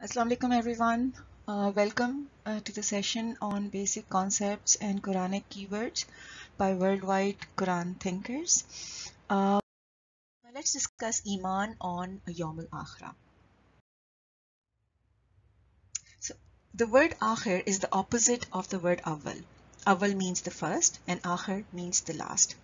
Assalamu alaikum everyone. Welcome to the session on basic concepts and Quranic keywords by worldwide Quran thinkers. Let's discuss Emaan on Youm Al Akhira. So the word Akhir is the opposite of the word Awwal. Awwal means the first and Akhir means the last.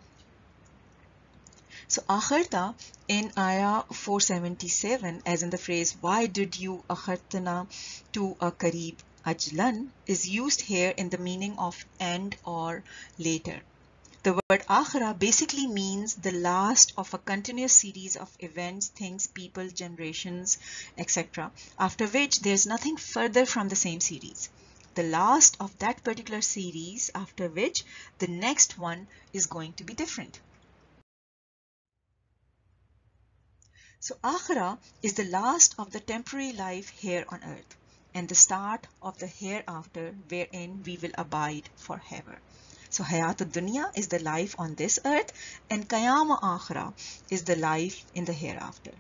So Akharta in Ayah 477, as in the phrase, why did you Akhartana to a Qareeb Ajalan, is used here in the meaning of end or later. The word Akhira basically means the last of a continuous series of events, things, people, generations, etc. After which there's nothing further from the same series. The last of that particular series, after which the next one is going to be different. So Akhira is the last of the temporary life here on earth and the start of the hereafter wherein we will abide forever. So Hiyaat-ud-Duniya is the life on this earth and Qayyam Akhira is the life in the hereafter.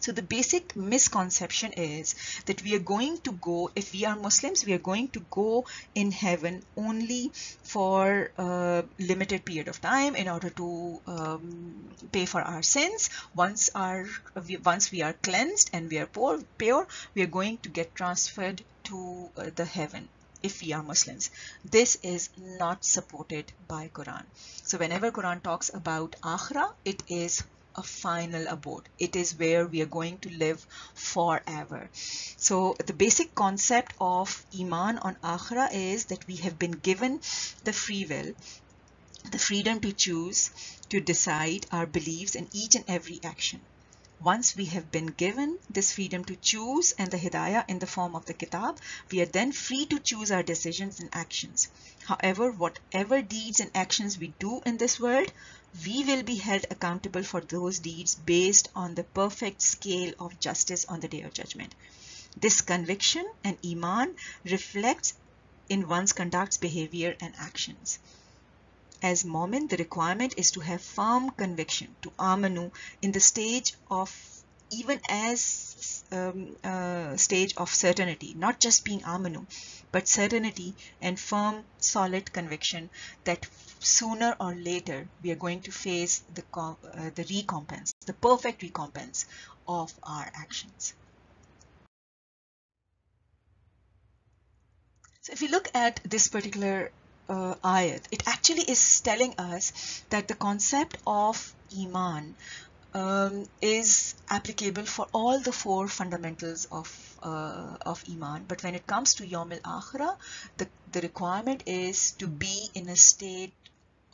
So the basic misconception is that we are going to go, if we are Muslims, we are going to go in heaven only for a limited period of time in order to pay for our sins. Once we are cleansed and we are pure, we are going to get transferred to the heaven if we are Muslims. This is not supported by Quran. So whenever Quran talks about Akhira, it is a final abode. It is where we are going to live forever. So the basic concept of Emaan on Akhira is that we have been given the free will, the freedom to choose, to decide our beliefs in each and every action. Once we have been given this freedom to choose and the hidayah in the form of the kitab, we are then free to choose our decisions and actions. However, whatever deeds and actions we do in this world, we will be held accountable for those deeds based on the perfect scale of justice on the Day of Judgment. This conviction and Iman reflects in one's conduct, behavior and actions. As Mu'min, the requirement is to have firm conviction, to amanu in the stage of, even as stage of certainty, not just being amanu, but certainty and firm, solid conviction that sooner or later we are going to face the recompense, the perfect recompense of our actions. So if you look at this particular ayat, it actually is telling us that the concept of Iman is applicable for all the four fundamentals of Iman. But when it comes to Youm Al Akhira, the requirement is to be in a state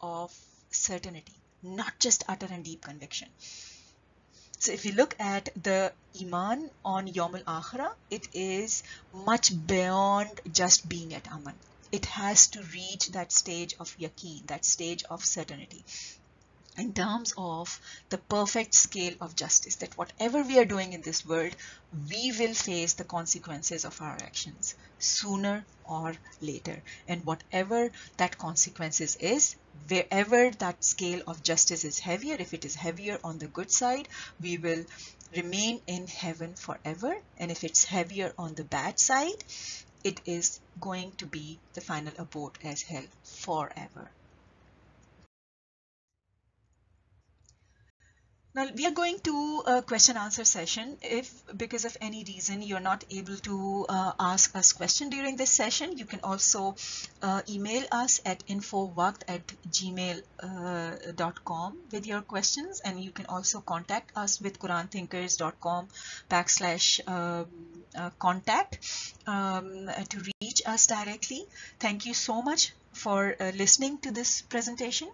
of certainty, not just utter and deep conviction. So if you look at the Iman on Youm Al Akhira, it is much beyond just being at Aman. It has to reach that stage of yaqeen, that stage of certainty, in terms of the perfect scale of justice, that whatever we are doing in this world, we will face the consequences of our actions sooner or later. And whatever that consequences is, wherever that scale of justice is heavier, if it is heavier on the good side, we will remain in heaven forever. And if it's heavier on the bad side, it is going to be the final abode as hell forever. Now we are going to a question answer session. If because of any reason you're not able to ask us question during this session, you can also email us at info@gmail.com with your questions, and you can also contact us with quuranthinkers.com/contact to reach us directly. Thank you so much for listening to this presentation.